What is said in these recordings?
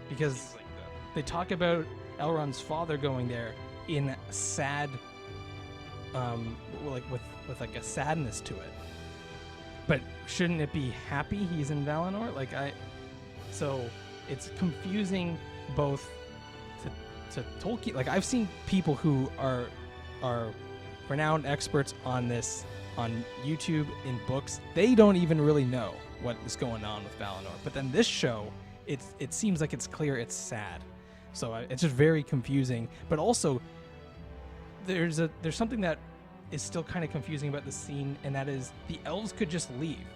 because they talk about Elrond's father going there in sad, like with like a sadness to it. But shouldn't it be happy he's in Valinor? So it's confusing both to Tolkien. Like, I've seen people who are renowned experts on this on YouTube, in books. They don't even really know what is going on with Valinor. But then this show, it seems like it's clear it's sad. So it's just very confusing. But also, there's something that is still kind of confusing about the scene, and that is the elves could just leave.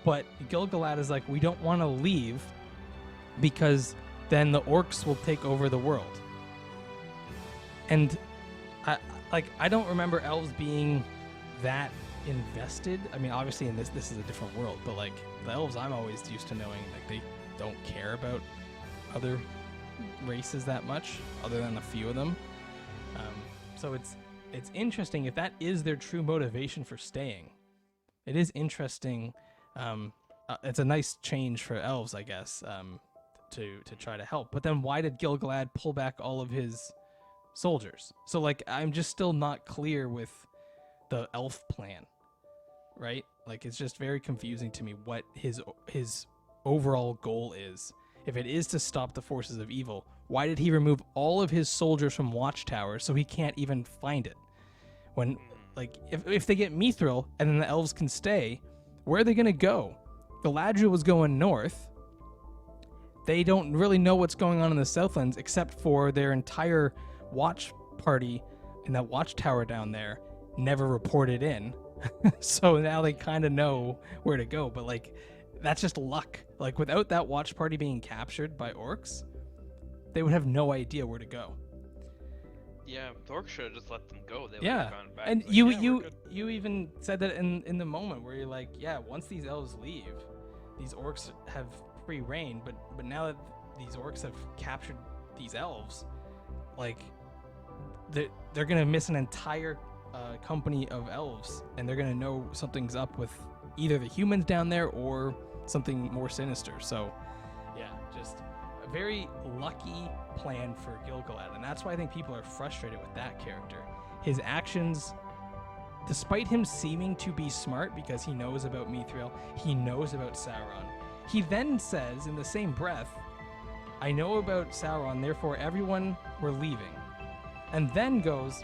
But Gil-galad is like, we don't want to leave because then the orcs will take over the world. And I don't remember elves being that invested. I mean, obviously in this is a different world, but like the elves I'm always used to knowing, like, they don't care about other races that much, other than a few of them. So it's interesting if that is their true motivation for staying. It is interesting. It's a nice change for elves, I guess, to try to help. But then why did Gil-galad pull back all of his soldiers? So, like, I'm just still not clear with the elf plan, right? Like, it's just very confusing to me what his overall goal is. If it is to stop the forces of evil, why did he remove all of his soldiers from Watchtower so he can't even find it? When, like, if they get Mithril and then the elves can stay, where are they going to go? Galadriel was going north. They don't really know what's going on in the Southlands except for their entire watch party in that watchtower down there never reported in. So now they kind of know where to go. But, like, that's just luck. Like, without that watch party being captured by orcs, they would have no idea where to go. Yeah, the orcs should have just let them go. They would Yeah, have gone back. and like, you even said that in the moment where you're like, yeah, once these elves leave, these orcs have free reign. But now that these orcs have captured these elves, like, they're gonna miss an entire company of elves, and they're gonna know something's up with either the humans down there or something more sinister. So, yeah, just a very lucky plan for Gil-galad, and that's why I think people are frustrated with that character. His actions, despite him seeming to be smart because he knows about Mithril, he knows about Sauron, he then says in the same breath, I know about Sauron, therefore everyone, we're leaving. And then goes,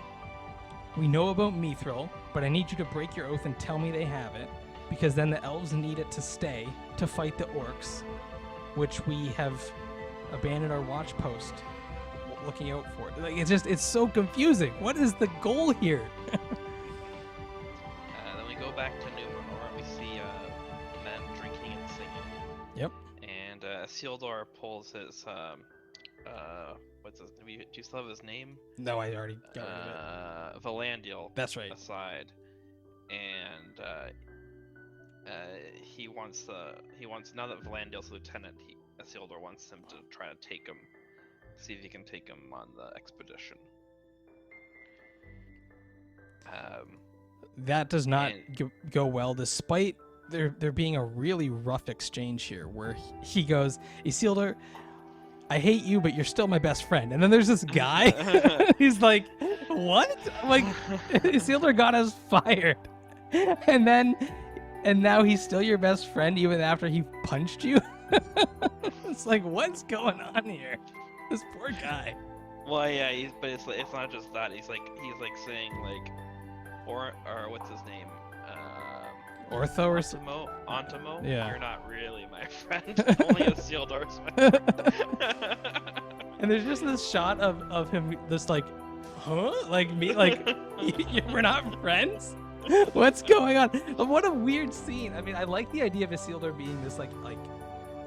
we know about Mithril, but I need you to break your oath and tell me they have it, because then the elves need it to stay to fight the orcs, which we have abandoned our watch post looking out for. Like, it's so confusing. What is the goal here? Then we go back to Numenor and we see men drinking and singing. Yep. And Isildur pulls his what's his? Do you still have his name? No, I already got rid of it. Valandil. That's right. Aside, and he wants now that Valandil's lieutenant, Isildur wants him to try to take him, see if he can take him on the expedition. That does not go well, despite there being a really rough exchange here where he goes, Isildur, I hate you, but you're still my best friend. And then there's this guy. He's like, what? Like, Isildur got us fired. And now he's still your best friend even after he punched you? It's like, what's going on here? This poor guy. Well, yeah, but it's not just that. He's like saying like, or what's his name? Ortho or Ontimo? Yeah. You're not really my friend. Only Isildur's my friend. And there's just this shot of him just like, huh? Like me, like, we're not friends? What's going on? What a weird scene. I mean, I like the idea of Isildur being this like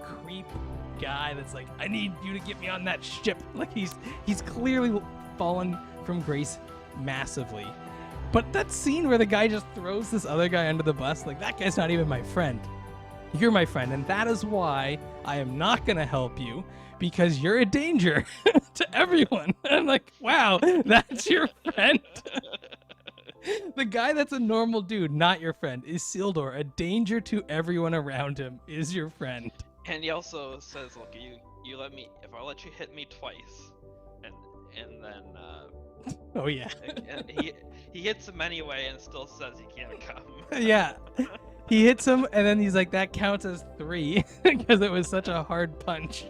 creep guy that's like, I need you to get me on that ship. Like, he's clearly fallen from grace massively. But that scene where the guy just throws this other guy under the bus, like, that guy's not even my friend. You're my friend, and that is why I am not going to help you, because you're a danger to everyone. I'm like, wow, that's your friend? The guy that's a normal dude, not your friend, is Isildur. A danger to everyone around him is your friend. And he also says, look, if I let you hit me twice, and then Oh yeah. and he hits him anyway and still says he can't come. Yeah. He hits him, and then he's like, that counts as 3 because it was such a hard punch.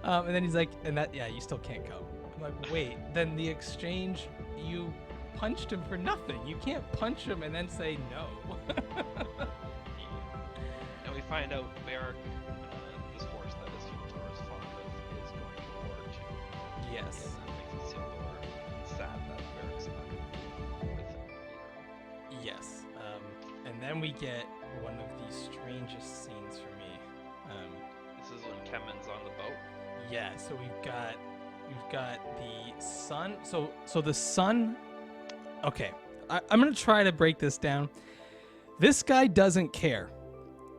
And then he's like, you still can't come. I'm like, wait, then the exchange, you punched him for nothing. You can't punch him and then say no. And we find out Varric, this horse that Isildur is fond of, is going to war too. Yes. And that makes Isildur sad that Varric's not with him anymore. Yes. And then we get one of the strangest scenes for me. This is when Kemen's on the boat. Yeah, so we've got the sun. So the sun. Okay, I'm gonna try to break this down. This guy doesn't care.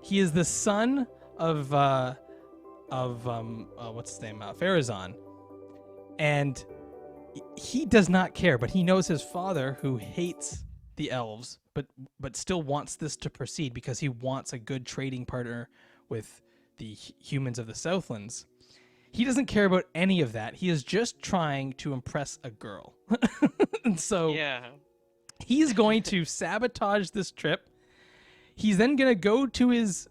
He is the son of what's his name? Pharazôn, and he does not care. But he knows his father, who hates the elves, but still wants this to proceed because he wants a good trading partner with the humans of the Southlands. He doesn't care about any of that. He is just trying to impress a girl. And so Yeah. he's going to sabotage this trip. He's then going to go to his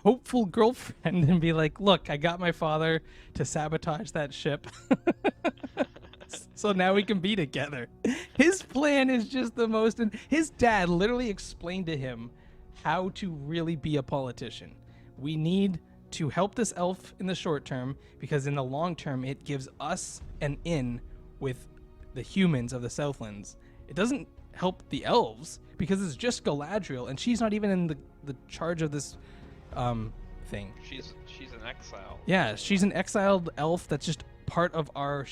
hopeful girlfriend and be like, look, I got my father to sabotage that ship. So now we can be together. His plan is just the most... And his dad literally explained to him how to really be a politician. We need to help this elf in the short term, because in the long term, it gives us an in with the humans of the Southlands. It doesn't help the elves, because it's just Galadriel, and she's not even in the charge of this thing. She's an exile. Yeah, she's an exiled elf that's just part of our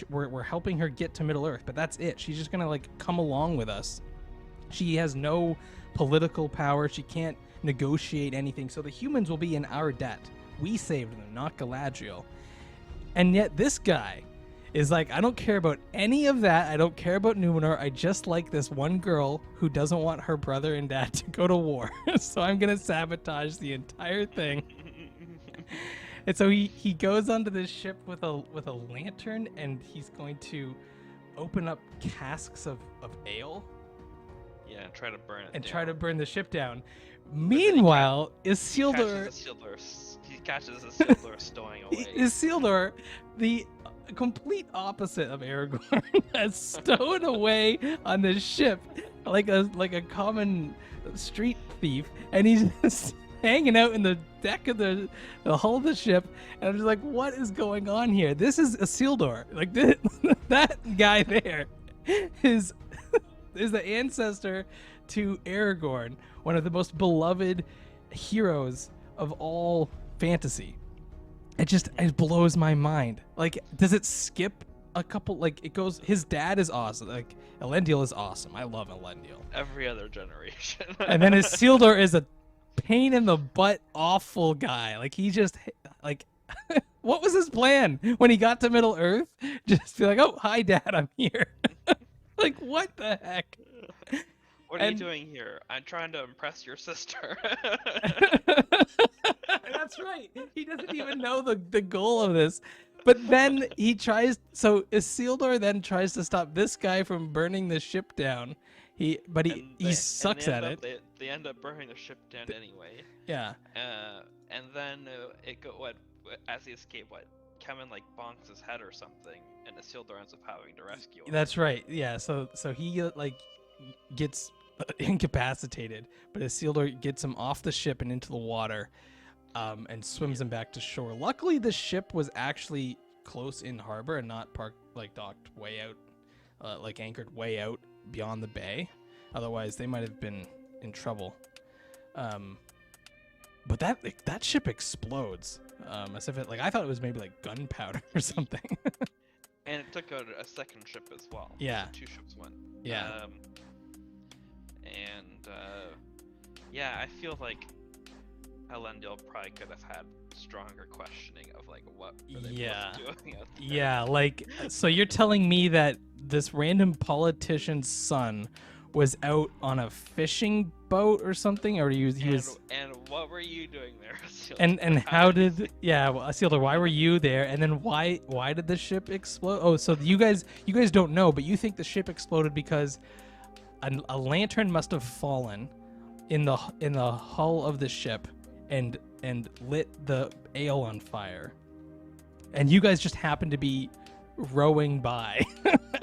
we're helping her get to Middle Earth, but that's it. She's just gonna like come along with us. She has no political power. She can't negotiate anything. So the humans will be in our debt. We saved them, not Galadriel. And yet this guy is like, I don't care about any of that. I don't care about Numenor. I just like this one girl who doesn't want her brother and dad to go to war. So I'm gonna sabotage the entire thing. And so he goes onto this ship with a lantern, and he's going to open up casks of ale. Yeah, and try to burn it. And down. try to burn the ship down. Meanwhile, Isildur He catches Isildur stowing away. Isildur, the complete opposite of Aragorn, has stowed away on this ship like a common street thief, and he's just hanging out in the deck of the hull of the ship. And I'm just like, what is going on here? This is Isildur. Like that guy there is the ancestor to Aragorn, one of the most beloved heroes of all fantasy. It blows my mind. Like, does it skip a couple? Like, it goes, his dad is awesome. Like, Elendil is awesome. I love Elendil. Every other generation. And then Isildur is a pain in the butt, awful guy. Like, he just, like, what was his plan when he got to Middle Earth? Just be like, oh, hi, Dad, I'm here. Like, what the heck? What are you doing here? I'm trying to impress your sister. That's right. He doesn't even know the goal of this. But then so Isildur then tries to stop this guy from burning the ship down. He sucks at it. They end up burning the ship down anyway. Yeah. And then as he escaped, Kemen like bonks his head or something, and Isildur ends up having to rescue him. That's right. Yeah. So he like gets incapacitated, but Isildur gets him off the ship and into the water, and swims him back to shore. Luckily, the ship was actually close in harbor and not docked way out, anchored way out beyond the bay. Otherwise, they might have been in trouble. But that ship explodes, as if I thought it was maybe like gunpowder or something. And it took out a second ship as well. Yeah. So 2 ships went. Yeah. Yeah, I feel like Elendil probably could have had stronger questioning of what were they both doing out there. Yeah, so you're telling me that this random politician's son was out on a fishing boat or something, or he was and what were you doing there, Isildur? And how did Isildur, why were you there? And then why did the ship explode? Oh, so you guys don't know, but you think the ship exploded because a lantern must have fallen in the hull of the ship and lit the ale on fire. And you guys just happened to be rowing by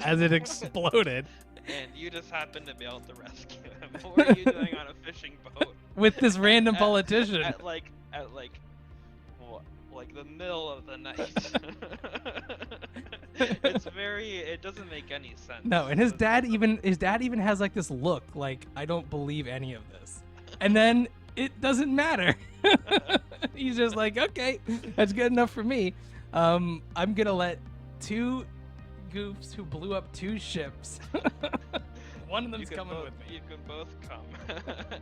as it exploded. And you just happened to be able to rescue him. What were you doing on a fishing boat? With this random politician. At the middle of the night. It doesn't make any sense. No, and his dad even has like this look like, I don't believe any of this. And then it doesn't matter. He's just like, okay, that's good enough for me. I'm gonna let two goofs who blew up two ships. One of them's coming with me. You can both come.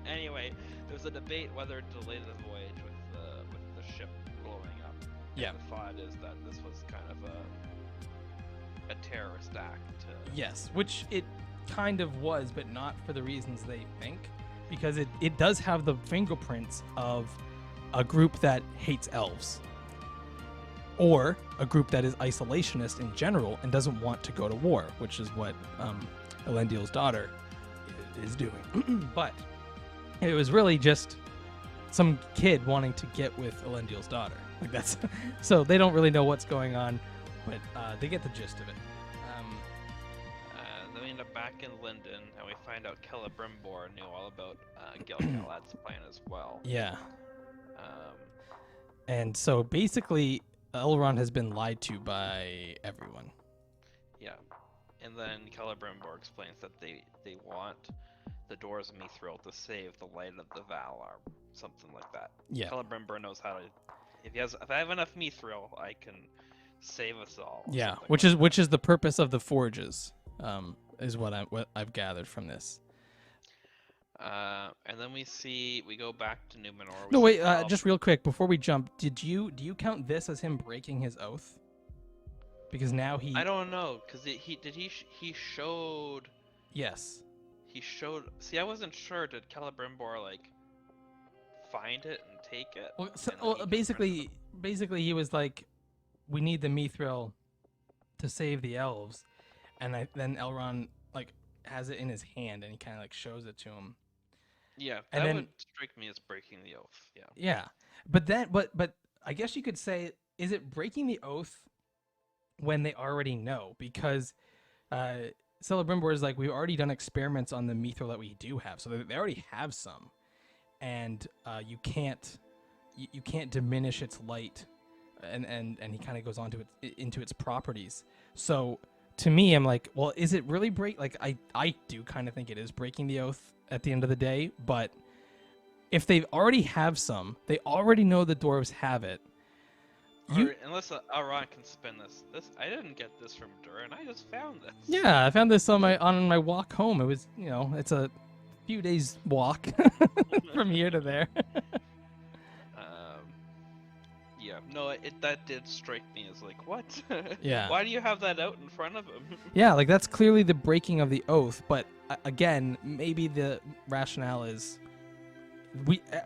Anyway, there's a debate whether to delay the voyage with the ship blowing up. Yeah. And the thought is that this was kind of a terrorist act. Yes, which it kind of was, but not for the reasons they think, because it does have the fingerprints of a group that hates elves. Or a group that is isolationist in general and doesn't want to go to war, which is what Elendil's daughter is doing. But it was really just some kid wanting to get with Elendil's daughter. Like that's so they don't really know what's going on, but they get the gist of it. Then we end up back in London, and we find out Celebrimbor knew all about Gil-galad's plan as well. Yeah. And so basically, Elrond has been lied to by everyone. Yeah. And then Celebrimbor explains that they want the Doors of Mithril to save the light of the Valar, something like that. Yeah. Celebrimbor knows how to. If I have enough Mithril, I can save us all. Yeah, which is the purpose of the forges, is what I've gathered from this. And then we go back to Numenor. No, wait, just real quick before we jump, do you count this as him breaking his oath? Because now I don't know, because he showed. Yes. He showed. See, I wasn't sure. Did Celebrimbor find it and take it? Well, basically he was like, we need the Mithril to save the elves, and then Elrond has it in his hand and he kind of shows it to him. Yeah, that would strike me as breaking the oath. Yeah. Yeah, but I guess you could say, is it breaking the oath when they already know? Because Celebrimbor is like, we've already done experiments on the Mithril that we do have, so they already have some, and you can't diminish its light, and he kind of goes on to into its properties. So to me, I'm like, well, is it really I do kind of think it is breaking the oath at the end of the day, but if they already have some, they already know the dwarves have it. Unless Elrond can spin this. I didn't get this from Durin. I just found this. Yeah, I found this on my walk home. It was, it's a few days walk from here to there. Yeah, no, that did strike me as what? Yeah. Why do you have that out in front of him? Yeah, that's clearly the breaking of the oath. But again, maybe the rationale is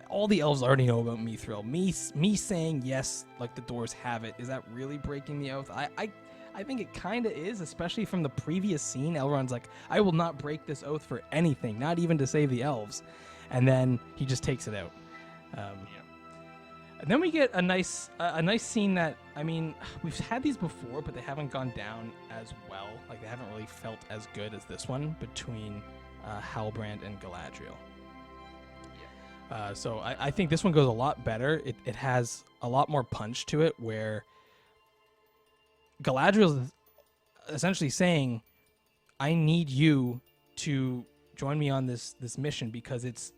all the elves already know about Mithril. Me saying yes, the doors have it. Is that really breaking the oath? I think it kind of is, especially from the previous scene. Elrond's like, I will not break this oath for anything, not even to save the elves, and then he just takes it out. Yeah. And then we get a nice scene that, we've had these before, but they haven't gone down as well. They haven't really felt as good as this one between Halbrand and Galadriel. So I think this one goes a lot better. It has a lot more punch to it, where Galadriel is essentially saying, I need you to join me on this mission, because it's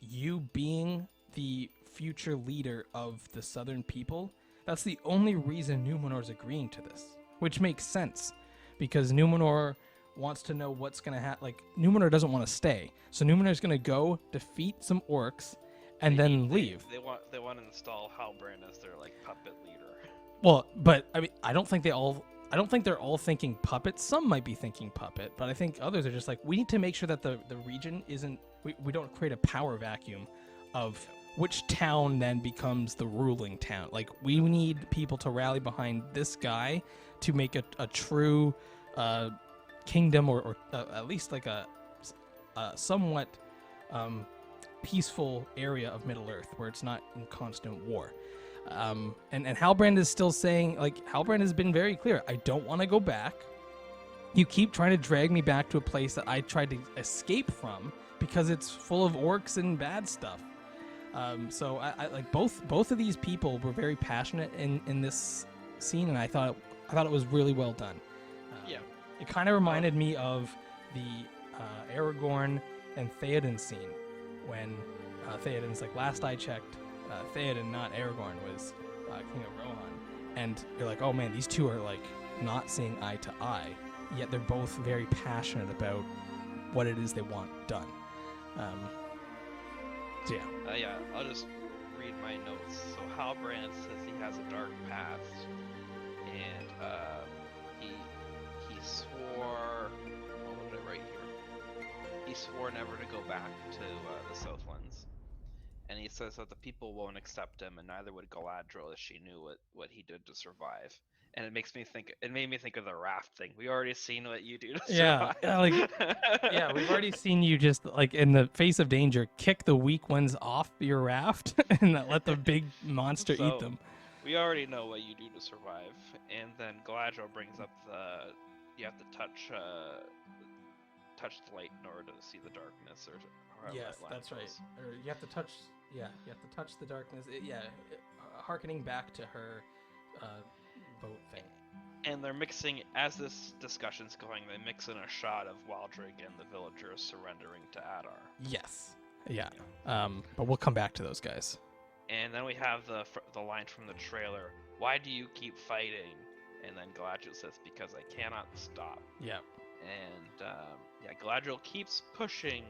you being the future leader of the southern people. That's the only reason Numenor's agreeing to this, which makes sense, because Numenor wants to know what's going to happen. Numenor doesn't want to stay, so Numenor's going to go defeat some orcs and then leave. They want to install Halbrand as their puppet leader. Well, but I don't think they're all thinking puppet. Some might be thinking puppet, but I think others are just we need to make sure that the region isn't, we don't create a power vacuum of which town then becomes the ruling town. Like, we need people to rally behind this guy to make a true kingdom, or at least like a somewhat peaceful area of Middle Earth where it's not in constant war. And Halbrand is still saying, like, Halbrand has been very clear, I don't want to go back. You keep trying to drag me back to a place that I tried to escape from because it's full of orcs and bad stuff. So I like both of these people were very passionate in this scene, and I thought it was really well done. Yeah. It kind of reminded me of the Aragorn and Theoden scene when Theoden's like, last I checked, Theoden, not Aragorn, was King of Rohan. And you're like, oh man, these two are like not seeing eye to eye, yet they're both very passionate about what it is they want done. So yeah. Yeah, I'll just read my notes. So Halbrand says he has a dark past, and he swore. What did I write here? He swore never to go back to the Southlands, and he says that the people won't accept him, and neither would Galadriel, as she knew what he did to survive. And it made me think of the raft thing. We already seen what you do to survive. Yeah, we've already seen you just, like, in the face of danger, kick the weak ones off your raft and let the big monster eat them. We already know what you do to survive. And then Galadriel brings up you have to touch the light in order to see the darkness, or however Yes, that that's goes. right. Or you have to touch. Yeah, you have to touch the darkness. Harkening back to her boat thing. And they're mixing, as this discussion's going, they mix in a shot of Waldrig and the villagers surrendering to Adar. Yes. Yeah. But we'll come back to those guys. And then we have the line from the trailer, "Why do you keep fighting?" And then Galadriel says, "Because I cannot stop." Yeah. And Galadriel keeps pushing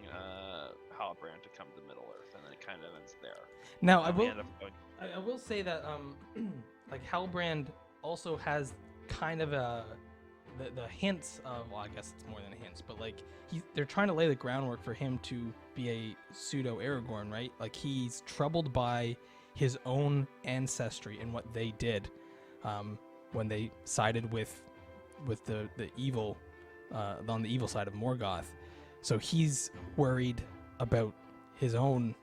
Halbrand to come to Middle Earth, and then it kind of ends there. Now I will say that like Halbrand also has kind of the hints of, well, I guess it's more than a hint, but like they're trying to lay the groundwork for him to be a pseudo Aragorn, right? Like, he's troubled by his own ancestry and what they did when they sided with the evil on the evil side of Morgoth. So he's worried about his own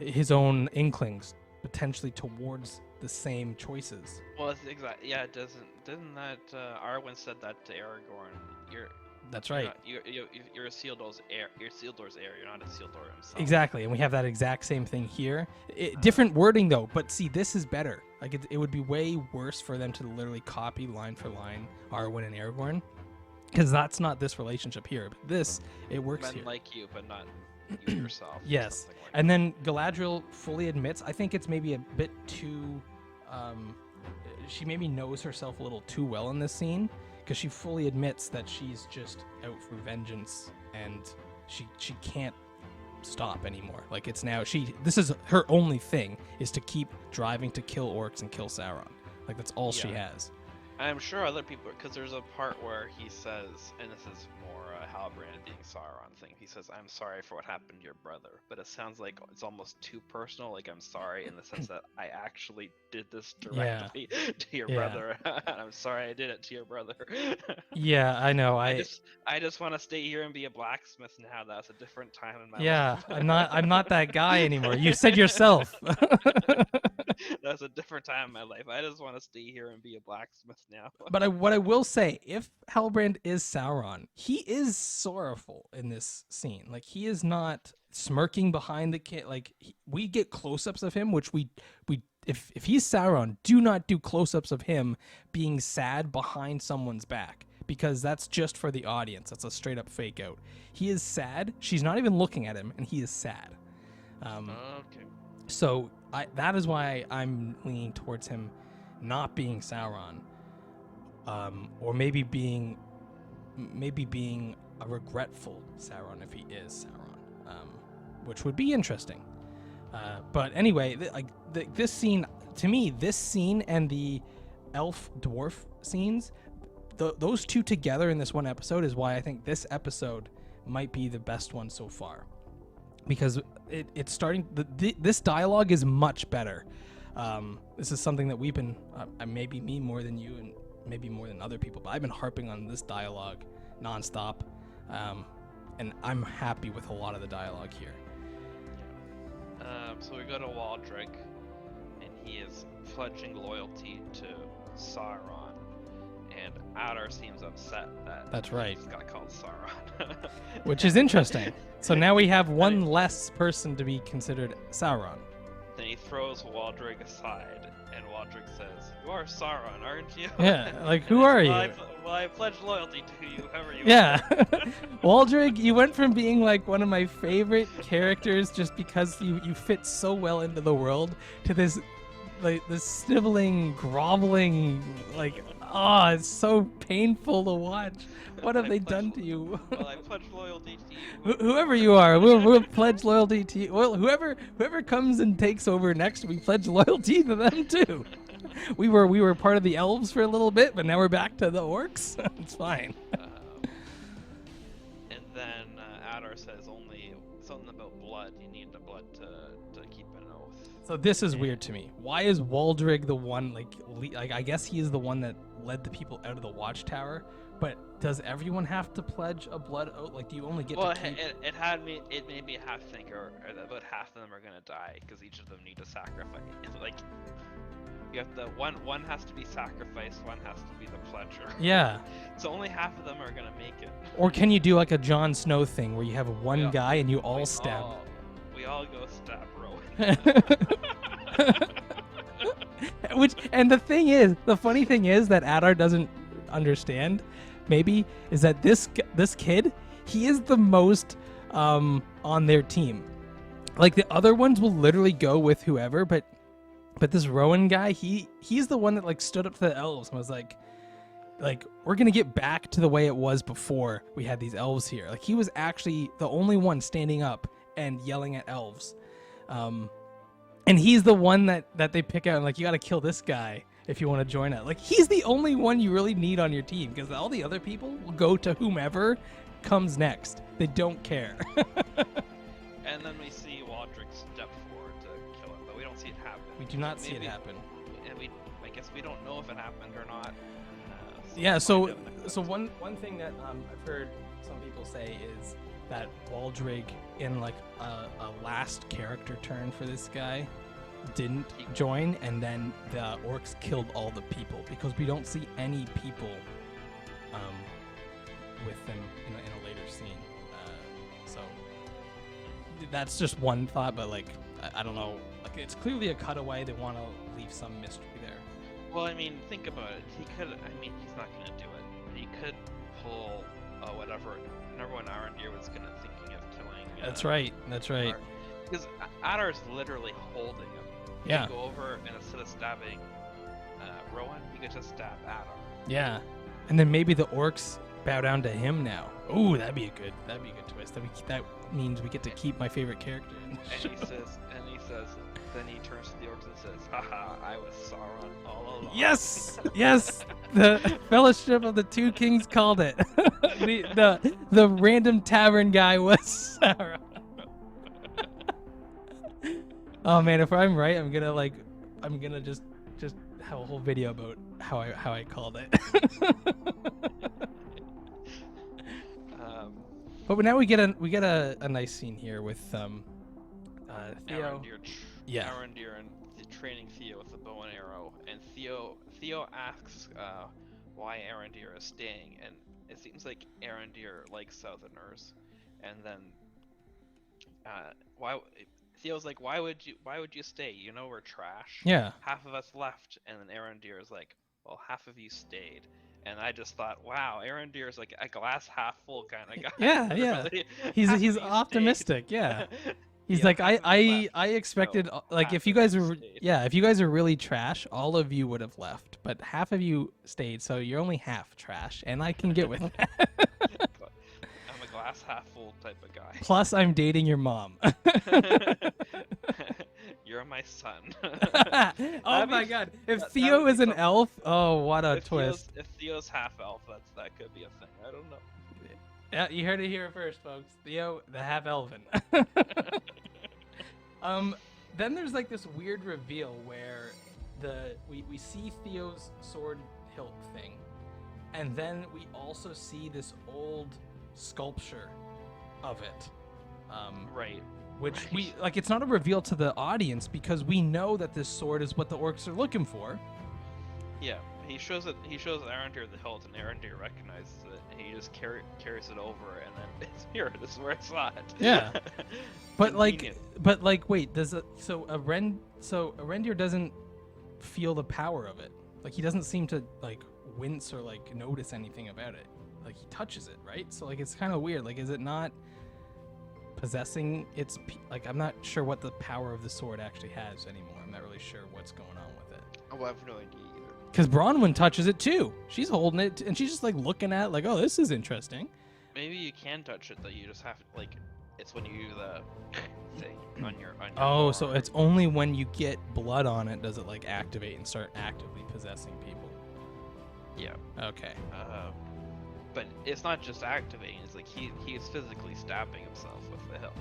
inklings potentially towards the same choices. Well, it's exactly. Yeah, didn't that Arwen said that to Aragorn? That's right. You're a Isildur's heir. You're Isildur's heir. You're not Isildur himself. Exactly, and we have that exact same thing here. Different wording though, but see, this is better. Like, it would be way worse for them to literally copy line for line Arwen and Aragorn, because that's not this relationship here. But this, it works Men here. like you, but not you yourself. Yes, Like and then Galadriel fully admits, I think it's maybe a bit too, she maybe knows herself a little too well in this scene, because she fully admits that she's just out for vengeance, and she can't stop anymore. Like, it's now, this is her only thing, is to keep driving to kill orcs and kill Sauron. Like, that's all she has. I'm sure other people, because there's a part where he says, and this is more Halbrand being Sauron thing, he says, "I'm sorry for what happened to your brother," but it sounds like it's almost too personal. Like, I'm sorry in the sense that I actually did this directly to your brother. I'm sorry I did it to your brother. Yeah, I know. I just want to stay here and be a blacksmith now. That's a different time in my life. Yeah, I'm not that guy anymore. You said yourself. That's a different time in my life. I just want to stay here and be a blacksmith now. But what I will say, if Halbrand is Sauron, he is sorrowful in this scene. Like, he is not smirking behind the kid. Like, we get close-ups of him, which we if he's Sauron, do not do close-ups of him being sad behind someone's back, because that's just for the audience. That's a straight-up fake out. He is sad. She's not even looking at him, and he is sad. Okay. So that is why I'm leaning towards him not being Sauron, or maybe being a regretful Sauron if he is Sauron, which would be interesting. But anyway, this scene, to me, this scene and the elf dwarf scenes, those two together in this one episode is why I think this episode might be the best one so far. because it's starting. This dialogue is much better. This is something that we've been, maybe me more than you, and maybe more than other people, but I've been harping on this dialogue nonstop, and I'm happy with a lot of the dialogue here. So we go to Waldrick, and he is pledging loyalty to Sauron, and Adar seems upset that That's right. he just got called Sauron. Which is interesting. So now we have one less person to be considered Sauron. Then he throws Waldrick aside, and Waldrick says, "You are Sauron, aren't you?" Yeah, like, who are you? Well, I pledge loyalty to you, whoever you Yeah. are. Waldrick, you went from being like one of my favorite characters just because you fit so well into the world to this sniveling, groveling, like, it's so painful to watch. What have they done to you? Well, I pledge loyalty to you. Whoever you are, we'll pledge loyalty to you. Well, whoever comes and takes over next, we pledge loyalty to them too. We were part of the elves for a little bit, but now we're back to the orcs. It's fine. And then Adar says only something about blood. You need the blood to keep an oath. So this is weird to me. Why is Waldrick the one, like I guess he is the one that led the people out of the watchtower, but does everyone have to pledge a blood oath? Like, do you only get to keep... It made me half think, or that about half of them are gonna die because each of them need to sacrifice. It's like you have the one has to be sacrificed, one has to be the pledger. Yeah. So only half of them are gonna make it. Or can you do like a Jon Snow thing where you have one guy and you all stab? We all go stab Rowan. And the funny thing is that Adar doesn't understand, maybe, is that this kid, he is the most on their team. Like, the other ones will literally go with whoever, but this Rowan guy, he's the one that like stood up to the elves and was like we're gonna get back to the way it was before we had these elves here. Like, he was actually the only one standing up and yelling at elves. And he's the one that they pick out and like, you gotta kill this guy if you want to join it. Like, he's the only one you really need on your team, because all the other people will go to whomever comes next. They don't care. And then we see Waldrick step forward to kill him, but we don't see it happen. We do not see it happen. And I guess we don't know if it happened or not. So one thing that I've heard some people say is that Waldrick, in like a last character turn for this guy, didn't join, and then the orcs killed all the people, because we don't see any people with them in a later scene. So that's just one thought, but like, I don't know. Like, it's clearly a cutaway. They want to leave some mystery there. Well, I mean, think about it. He could. I mean, he's not gonna do it. But he could pull whatever. Remember when Arondir was thinking of killing? That's right. Because Adar's literally holding him. He Yeah. could go over, and instead of stabbing Rowan, he could just stab Adar. Yeah. And then maybe the orcs bow down to him now. Ooh, that'd be a good twist. That means we get to keep my favorite character. And he says, then he turns to the orcs and says, "Haha, I was Sauron all along." Yes. The Fellowship of the Two Kings called it. the random tavern guy was Sauron. Oh man, if I'm right, I'm gonna just have a whole video about how I called it. But now we get a nice scene here with Theo. Arondir and training Theo with the bow and arrow, and Theo asks why Arondir is staying, and it seems like Arondir likes Southerners, and then Theo's like, why would you stay? You know we're trash. Yeah. Half of us left, and then Arondir is like, well, half of you stayed. And I just thought, wow, Arondir is like a glass half full kind of guy. Yeah. Really, He's optimistic. Yeah. He's like, I expected, like, if you guys are really trash, all of you would have left, but half of you stayed, so you're only half trash, and I can get with that. I'm a glass half full type of guy. Plus, I'm dating your mom. You're my son. Oh my god! If Theo is an elf, oh, what a twist! If Theo's half elf, that could be a thing. I don't know. Yeah, you heard it here first, folks. Theo, the half elven. um, then there's like this weird reveal where we see Theo's sword hilt thing, and then we also see this old sculpture of it. Right. Which right. we like. It's not a reveal to the audience because we know that this sword is what the orcs are looking for. Yeah, he shows it. He shows Arendir the hilt, and Arendir recognizes it, and he just carries it over, and then it's here. This is where I saw it. Yeah, but Convenient. wait, does it? So Arendir doesn't feel the power of it. Like he doesn't seem to like wince or like notice anything about it. Like he touches it, right? So like it's kind of weird. Like is it not possessing its like I'm not sure what the power of the sword actually has anymore. I'm not really sure what's going on with it. Oh, I have no idea either. Because Bronwyn touches it too. She's holding it and she's just like looking at it like, oh, this is interesting. Maybe you can touch it, though. You just have like it's when you do the thing on your. Oh, arm. so it's only when you get blood on it does it like activate and start actively possessing people. Yeah. Okay. But it's not just activating. It's like he's physically stabbing himself with the hilt.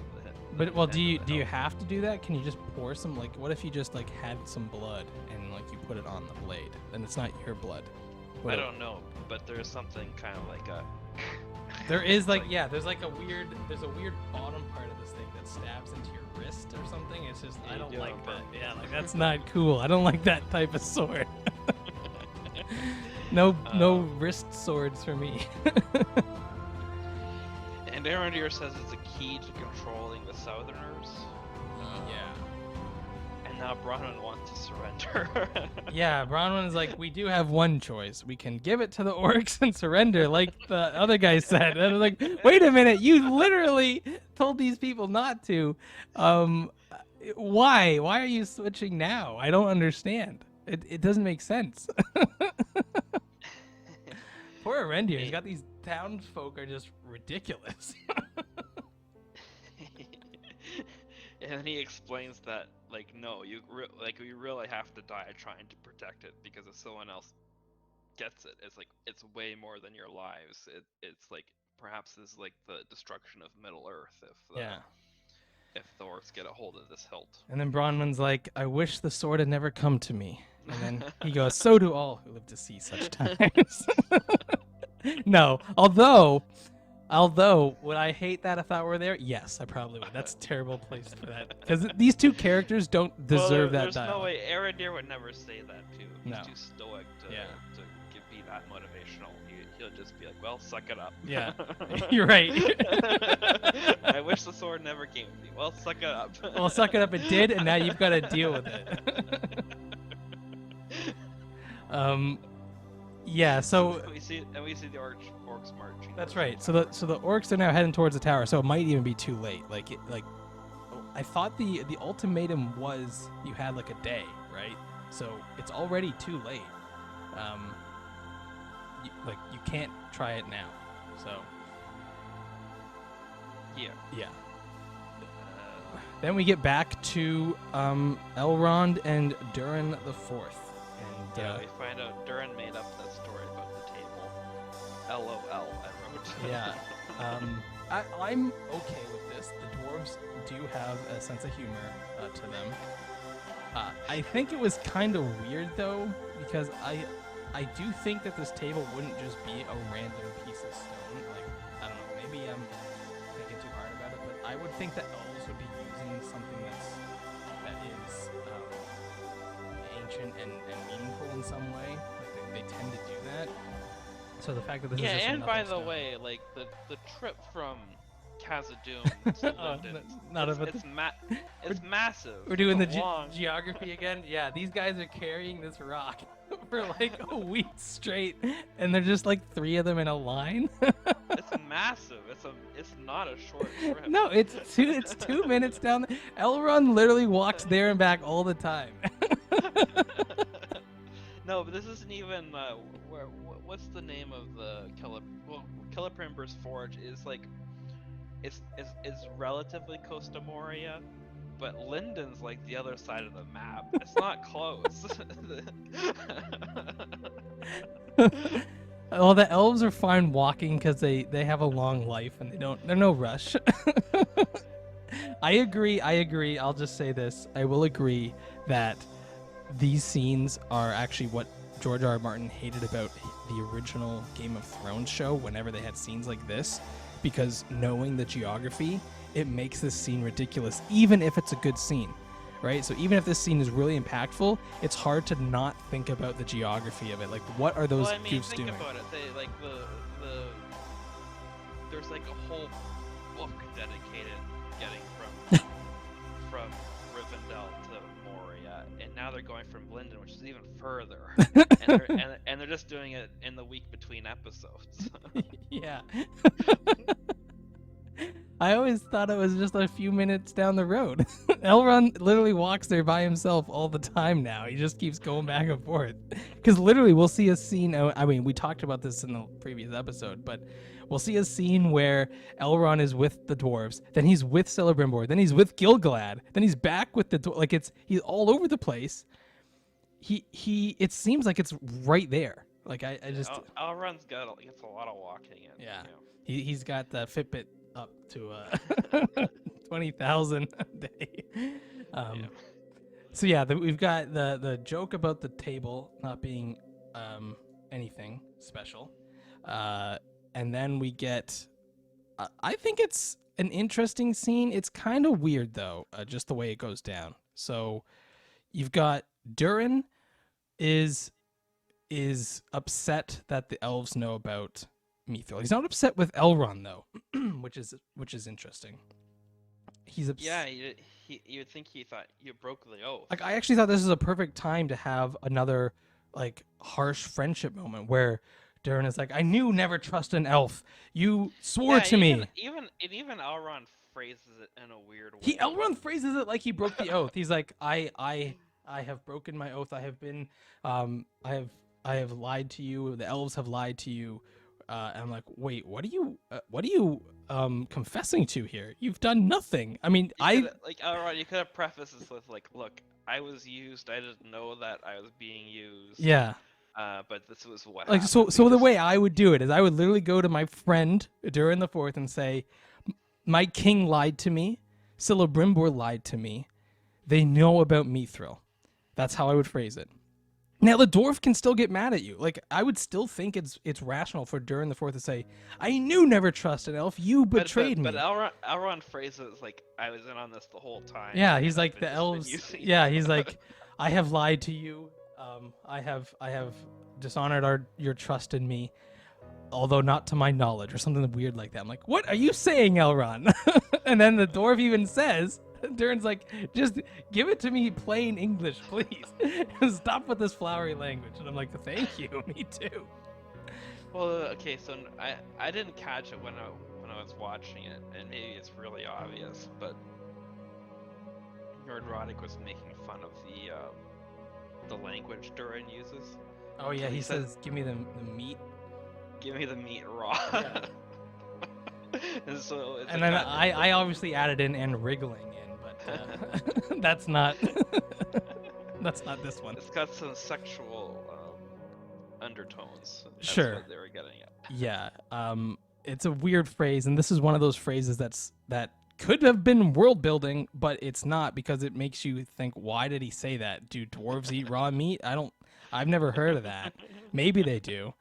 But well, do you have to do that? Can you just pour some like? What if you just like had some blood and like you put it on the blade? Then it's not your blood. I don't know, but there's something kind of like a. There is like yeah, there's a weird bottom part of this thing that stabs into your wrist or something. It's just Yeah, I don't you do like it on that. purpose. Yeah, like that's not cool. I don't like that type of sword. No wrist swords for me. And Arondir says it's a key to controlling the Southerners. Yeah. And now Bronwyn wants to surrender. Yeah, Bronwyn's like, we do have one choice. We can give it to the orcs and surrender, like the other guy said. And I'm like, wait a minute, you literally told these people not to. Why? Why are you switching now? I don't understand. It doesn't make sense. Poor Arendir, he's got these townsfolk are just ridiculous. And then he explains that, like, no, you really have to die trying to protect it, because if someone else gets it, it's way more than your lives. It's like perhaps this is like the destruction of Middle Earth if the orcs get a hold of this hilt. And then Bronwyn's like, I wish the sword had never come to me. And then he goes, so do all who live to see such times. No, although, would I hate that if I were there? Yes, I probably would. That's a terrible place for that. Because these two characters don't deserve that There's dialogue. no way. Arondir would never say that too. He's No. too stoic to be that motivational. He'll just be like, well, suck it up. Yeah, you're right. I wish the sword never came to me. Well, suck it up. Well, suck it up, it did, and now you've got to deal with it. Yeah, so we see the orcs marching. that's right. So the orcs are now heading towards the tower, so it might even be too late. I thought the ultimatum was you had like a day, right? So it's already too late. You can't try it now. So yeah. Then we get back to Elrond and Durin the Fourth, and we find out Durin made up that story about the table. LOL, I wrote. yeah. I'm okay with this. The dwarves do have a sense of humor to them. I think it was kind of weird though, because I do think that this table wouldn't just be a random piece of stone. Like, I don't know, maybe I'm thinking too hard about it, but I would think that elves would be using something that is ancient and meaningful in some way. Like they tend to do that. So the fact that this is just and by the stone. way, like the trip from Khazad-dûm to London, it's massive. We're doing It's the long. geography again. Yeah, these guys are carrying this rock for like a week straight, and they're just like three of them in a line. It's massive. It's not a short trip. No, it's 2 minutes down. Elrond literally walks there and back all the time. No, but this isn't even. What's the name of the Celebrimber's Forge is like. It's relatively Costa Moria, but Linden's like the other side of the map. It's not close. Well, the elves are fine walking because they have a long life and they're no rush. I agree. I'll just say this. I will agree that these scenes are actually what George R. R. Martin hated about the original Game of Thrones show whenever they had scenes like this, because knowing the geography, it makes this scene ridiculous, even if it's a good scene, right? So even if this scene is really impactful, it's hard to not think about the geography of it. Like, what are those goofs think doing? about it. They like the there's like a whole book dedicated getting from Rivendell to Moria, and now they're going from Linden, which is even further, and they're just doing it in the week between episodes. Yeah. I always thought it was just a few minutes down the road. Elrond literally walks there by himself all the time now. He just keeps going back and forth. Because literally, we'll see a scene. I mean, we talked about this in the previous episode, but we'll see a scene where Elrond is with the dwarves, then he's with Celebrimbor, then he's with Gil-galad, then he's back with the like he's all over the place. It seems like it's right there. Like I just Elrond's gets a lot of walking in. Yeah. You know. He's got the Fitbit up to 20,000 a day. Yeah. So yeah, we've got the joke about the table not being anything special, and then we get. I think it's an interesting scene. It's kind of weird though, just the way it goes down. So you've got Durin is upset that the elves know about Mithril. He's not upset with Elrond though, which is interesting. He's upset. Yeah, you would think he thought you broke the oath. Like, I actually thought this was a perfect time to have another like harsh friendship moment where Durin is like, "I knew never trust an elf. You swore to me." Even Elrond phrases it in a weird way. Elrond phrases it like he broke the oath. He's like, I have broken my oath. I have been, I have lied to you. The elves have lied to you. And I'm like, wait, what are you confessing to here? You've done nothing. I mean, Elrond, you could have prefaced this with like, look, I was used. I didn't know that I was being used. Yeah. But this was what. Like, happened. so the way I would do it is I would literally go to my friend Durin the Fourth and say, my king lied to me. Celebrimbor lied to me. They know about Mithril. That's how I would phrase it. Now the dwarf can still get mad at you. Like, I would still think it's rational for Durin the Fourth to say, "I knew never trust an elf. You betrayed me." But Elrond phrases like, "I was in on this the whole time." Yeah, he's like the elves. Yeah, he's like, "I have lied to you. I have dishonored your trust in me, although not to my knowledge," or something weird like that. I'm like, "What are you saying, Elrond?" And then the dwarf even says. Durin's like, just give it to me plain English, please. Stop with this flowery language. And I'm like, thank you, me too. Well, okay, so I didn't catch it when I was watching it, and maybe it's really obvious, but Nerdrotic was making fun of the language Durin uses. Oh yeah, he says, give me the meat. Give me the meat raw. Yeah. And so and then I obviously added in and wriggling in, but that's not this one. It's got some sexual undertones. That's sure. What they were getting at. Yeah. It's a weird phrase, and this is one of those phrases that could have been world building, but it's not, because it makes you think, why did he say that? Do dwarves eat raw meat? I've never heard of that. Maybe they do.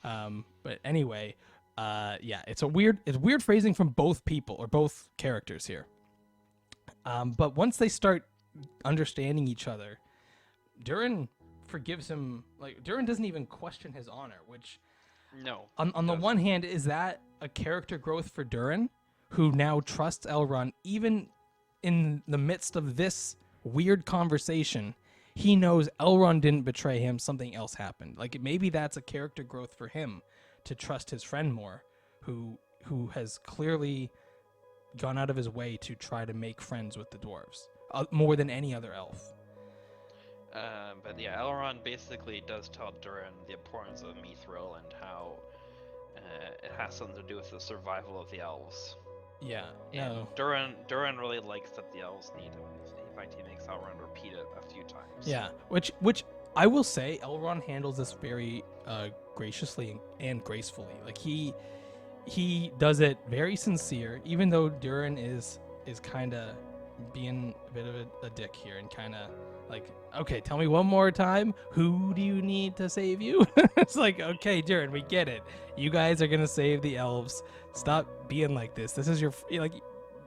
But anyway. Yeah, it's weird phrasing from both people or both characters here. But once they start understanding each other, Durin forgives him. Like, Durin doesn't even question his honor, which, no. On the one hand, is that a character growth for Durin, who now trusts Elrond even in the midst of this weird conversation? He knows Elrond didn't betray him. Something else happened. Like, maybe that's a character growth for him, to trust his friend more, who has clearly gone out of his way to try to make friends with the dwarves, more than any other elf. But yeah, Elrond basically does tell Durin the importance of Mithril and how it has something to do with the survival of the elves. Yeah. And no. Durin really likes that the elves need him. In fact, he makes Elrond repeat it a few times. Yeah, which I will say Elrond handles this very graciously and gracefully. Like he does it very sincere, even though Durin is kind of being a bit of a dick here and kind of like, okay, tell me one more time, who do you need to save you? It's like, okay, Durin, we get it. You guys are gonna save the elves. Stop being like this. This is your like.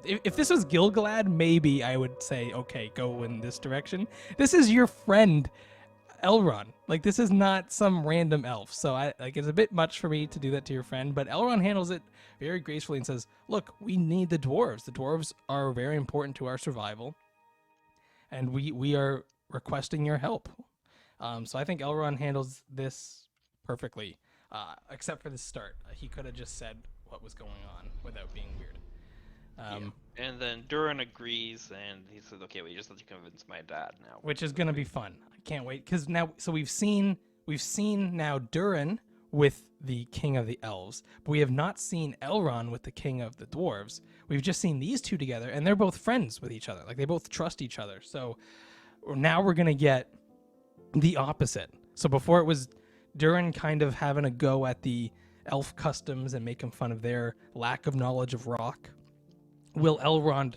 If this was Gil-galad, maybe I would say, okay, go in this direction. This is your friend, Elrond. Like, this is not some random elf. So I like it's a bit much for me to do that to your friend, but Elrond handles it very gracefully and says, "Look, we need the dwarves. The dwarves are very important to our survival, and we are requesting your help." So I think Elrond handles this perfectly, except for the start. He could have just said what was going on without being weird. And then Durin agrees, and he says, "Okay, we just have to convince my dad now." Which is gonna be fun. I can't wait because now. So we've seen now Durin with the king of the elves, but we have not seen Elrond with the king of the dwarves. We've just seen these two together, and they're both friends with each other. Like they both trust each other. So now we're gonna get the opposite. So before it was Durin kind of having a go at the elf customs and making fun of their lack of knowledge of rock. Will Elrond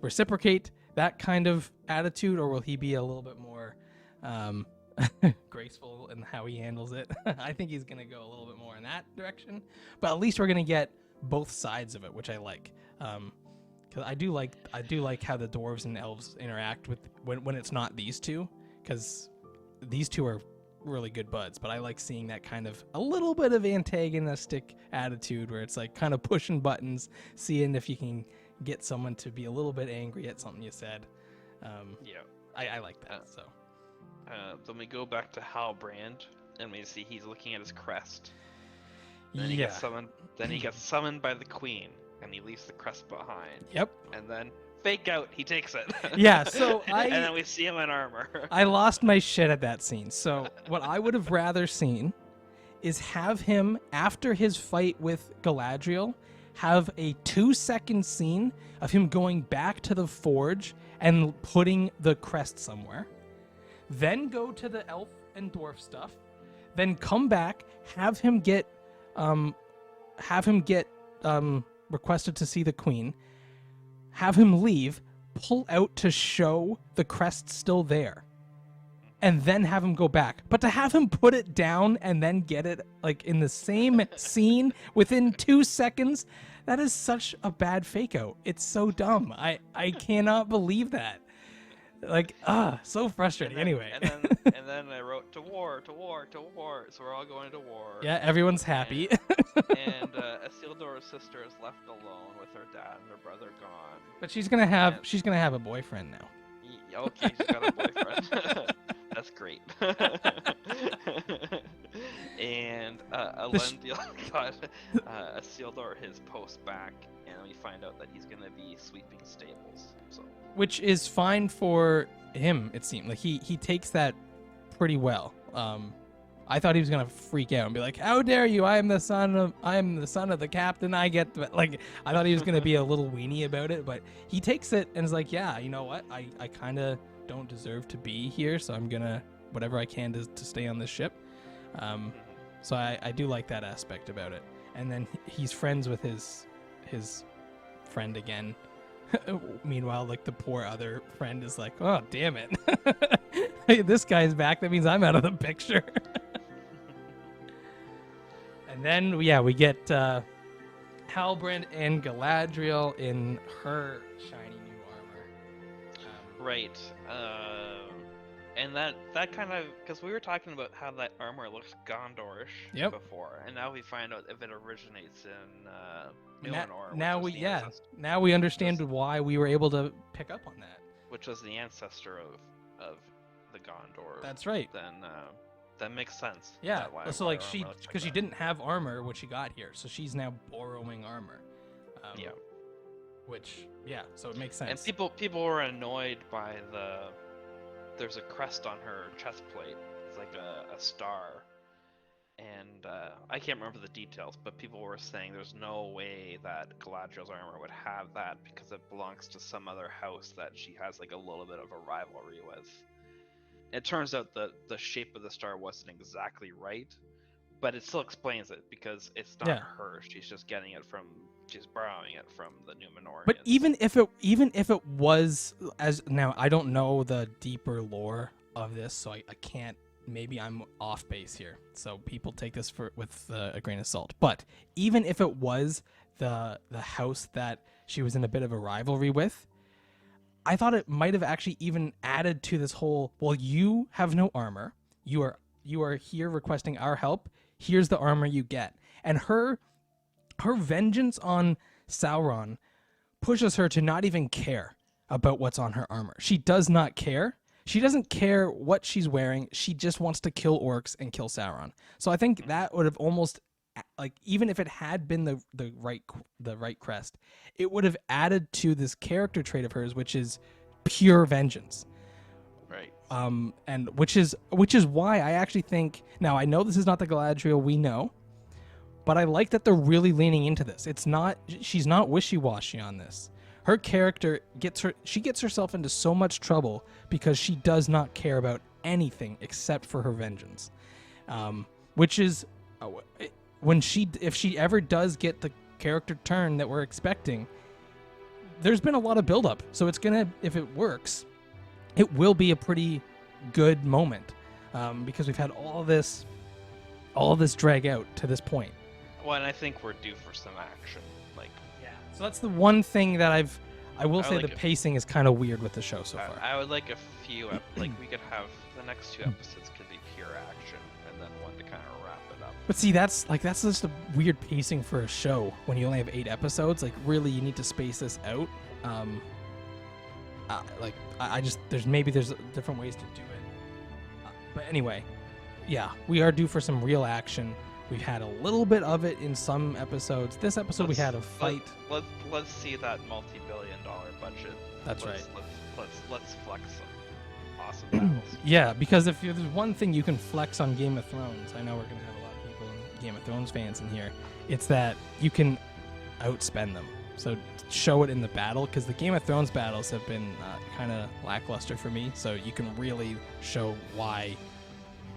reciprocate that kind of attitude, or will he be a little bit more graceful in how he handles it? I think he's going to go a little bit more in that direction, but at least we're going to get both sides of it, which I like. Because I do like how the dwarves and elves interact with when it's not these two, because these two are really good buds, but I like seeing that kind of a little bit of antagonistic attitude where it's like kind of pushing buttons, seeing if you can get someone to be a little bit angry at something you said. I like that. So then we go back to Halbrand, and we see he's looking at his crest. Then he gets summoned by the queen, and he leaves the crest behind. Yep. And then fake out, he takes it. Yeah, so and then we see him in armor. I lost my shit at that scene. So what I would have rather seen is have him, after his fight with Galadriel, have a 2-second scene of him going back to the forge and putting the crest somewhere. Then go to the elf and dwarf stuff. Then come back, have him get requested to see the queen. Have him leave, pull out to show the crest still there, and then have him go back. But to have him put it down and then get it like in the same scene within 2 seconds, that is such a bad fake out. It's so dumb. I cannot believe that. Like, so frustrating. Anyway. and then I wrote to war. So we're all going to war. Yeah, everyone's happy. And Isildur's sister is left alone with her dad and her brother gone. But she's gonna have a boyfriend now. Okay, she's got a boyfriend. That's great. And Elendil got Isildur his post back, and we find out that he's gonna be sweeping stables. So. Which is fine for him, it seemed. Like he takes that pretty well. I thought he was gonna freak out and be like, "How dare you? I am the son of the captain. I get like." I thought he was gonna be a little weenie about it, but he takes it and is like, "Yeah, you know what? I kind of don't deserve to be here, so I'm gonna whatever I can to stay on this ship." So I do like that aspect about it. And then he's friends with his friend again. Meanwhile, like the poor other friend is like, "Oh, damn it. This guy's back. That means I'm out of the picture." And then, we get Halbrand and Galadriel in her shiny new armor. Right. And that kind of, because we were talking about how that armor looks Gondorish before, and now we find out if it originates in Numenor. Now we understand why we were able to pick up on that. Which was the ancestor of the Gondor. That's right. Then that makes sense. Yeah. So like because she didn't have armor when she got here, so she's now borrowing armor. So it makes sense. And people were annoyed by there's a crest on her chest plate. It's like a star. And I can't remember the details, but people were saying there's no way that Galadriel's armor would have that because it belongs to some other house that she has like a little bit of a rivalry with. It turns out the shape of the star wasn't exactly right, but it still explains it because it's not Yeah. her. She's borrowing it from the But Numenorians. even if it was, as now I don't know the deeper lore of this, so I can't. Maybe I'm off base here, so people take this with a grain of salt. But even if it was the house that she was in a bit of a rivalry with, I thought it might have actually even added to this whole. Well, you have no armor. You are here requesting our help. Here's the armor you get, and her vengeance on Sauron pushes her to not even care about what's on her armor. She does not care. She doesn't care what she's wearing. She just wants to kill orcs and kill Sauron. So I think that would have almost, like, even if it had been the right crest, it would have added to this character trait of hers, which is pure vengeance. Right. And which is why I actually think, now I know this is not the Galadriel we know, but I like that they're really leaning into this. She's not wishy-washy on this. Her character gets herself into so much trouble because she does not care about anything except for her vengeance. Which is if she ever does get the character turn that we're expecting, there's been a lot of buildup. So it's gonna, if it works, it will be a pretty good moment, because we've had all this drag out to this point. Well, and I think we're due for some action. Like, yeah. So that's the one thing that I will say like the pacing is kind of weird with the show so far. I would like a few, like we could have the next 2 episodes could be pure action, and then one to kind of wrap it up. But see, that's just a weird pacing for a show when you only have 8 episodes. Like, really, you need to space this out. I just there's different ways to do it. But anyway, yeah, we are due for some real action. We've had a little bit of it in some episodes. This episode we had a fight. Let's see that multi-billion-dollar budget. That's right. Let's flex some awesome battles. Yeah, because if there's one thing you can flex on Game of Thrones, I know we're gonna have a lot of people in Game of Thrones fans in here. It's that you can outspend them. So show it in the battle, because the Game of Thrones battles have been kind of lackluster for me. So you can really show why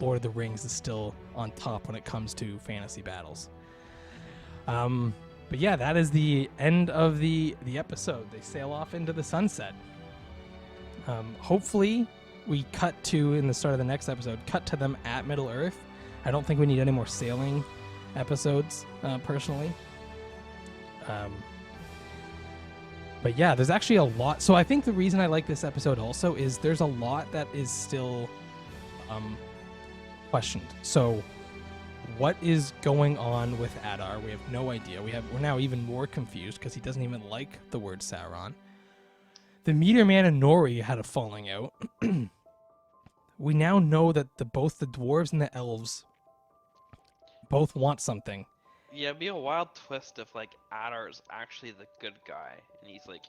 Lord of the Rings is still on top when it comes to fantasy battles. But yeah, that is the end of the episode. They sail off into the sunset. Hopefully we cut to, in the start of the next episode, cut to them at Middle Earth. I don't think we need any more sailing episodes, personally. But yeah, there's actually a lot. So I think the reason I like this episode also is there's a lot that is still questioned. So what is going on with Adar? We have no idea. We're now even more confused because he doesn't even like the word Sauron. The Meteor Man and Nori had a falling out. We now know that both the dwarves and the elves both want something. Yeah, it'd be a wild twist if like Adar's actually the good guy and he's like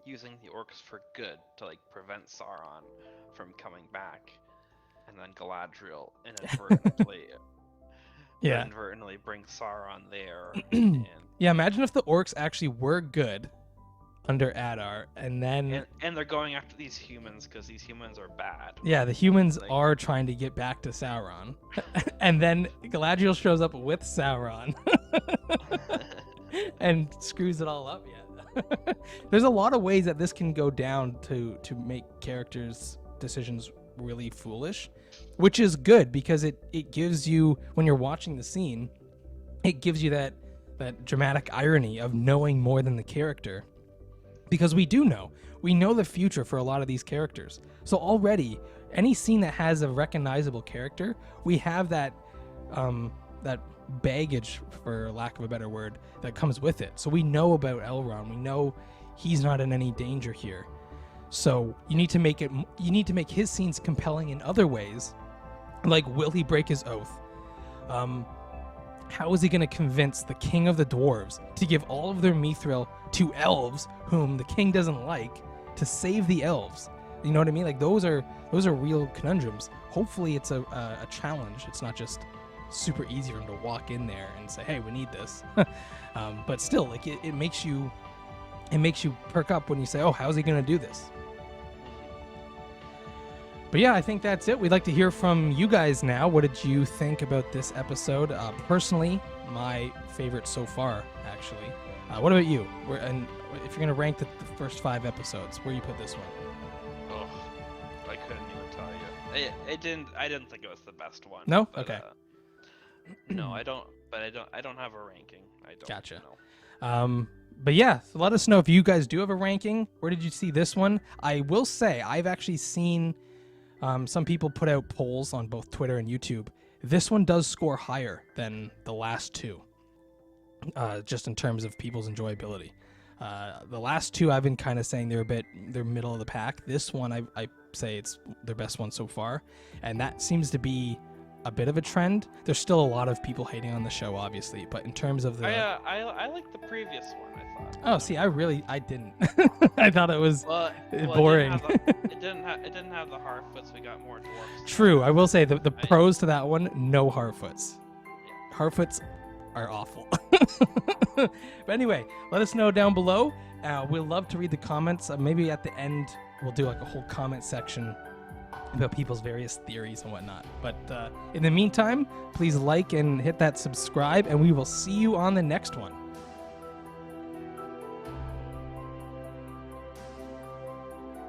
using the orcs for good to like prevent Sauron from coming back, and then Galadriel inadvertently brings Sauron there. And yeah, imagine if the orcs actually were good under Adar, and then and they're going after these humans because these humans are bad. Yeah, the humans are trying to get back to Sauron, and then Galadriel shows up with Sauron and screws it all up. Yeah, there's a lot of ways that this can go down to make characters' decisions really foolish, which is good because it gives you, when you're watching the scene, it gives you that dramatic irony of knowing more than the character. Because we know the future for a lot of these characters. So already, any scene that has a recognizable character, we have that baggage, for lack of a better word, that comes with it. So we know about Elrond. We know he's not in any danger here. So you need to make his scenes compelling in other ways. Like, will he break his oath? How is he going to convince the king of the dwarves to give all of their mithril to elves whom the king doesn't like, to save the elves? You know what I mean? Like, those are real conundrums. Hopefully it's a challenge. It's not just super easy for him to walk in there and say, hey, we need this. But still, like, it makes you perk up when you say, oh, how's he going to do this? But yeah, I think that's it. We'd like to hear from you guys now. What did you think about this episode? Personally, my favorite so far, actually. What about you? And if you're gonna rank the first 5 episodes, where you put this one? Oh, I couldn't even tell you. I didn't think it was the best one. No? But, Okay. No, I don't. But I don't have a ranking. I don't. Gotcha. know. But yeah, so let us know if you guys do have a ranking. Where did you see this one? I will say I've actually seen some people put out polls on both Twitter and YouTube. This one does score higher than the last 2, just in terms of people's enjoyability. The last 2 I've been kind of saying they're middle of the pack. This one I say it's their best one so far, and that seems to be a bit of a trend. There's still a lot of people hating on the show, obviously, but in terms of the I like the previous one. I thought. Oh, see, I didn't. I thought it was boring. It didn't have the Harfoots. We got more dwarfs. True. I will say the pros to that one: no Harfoots. Yeah. Harfoots are awful. But anyway, let us know down below. We'll love to read the comments. Maybe at the end we'll do like a whole comment section about people's various theories and whatnot. But in the meantime, please like and hit that subscribe, and we will see you on the next one.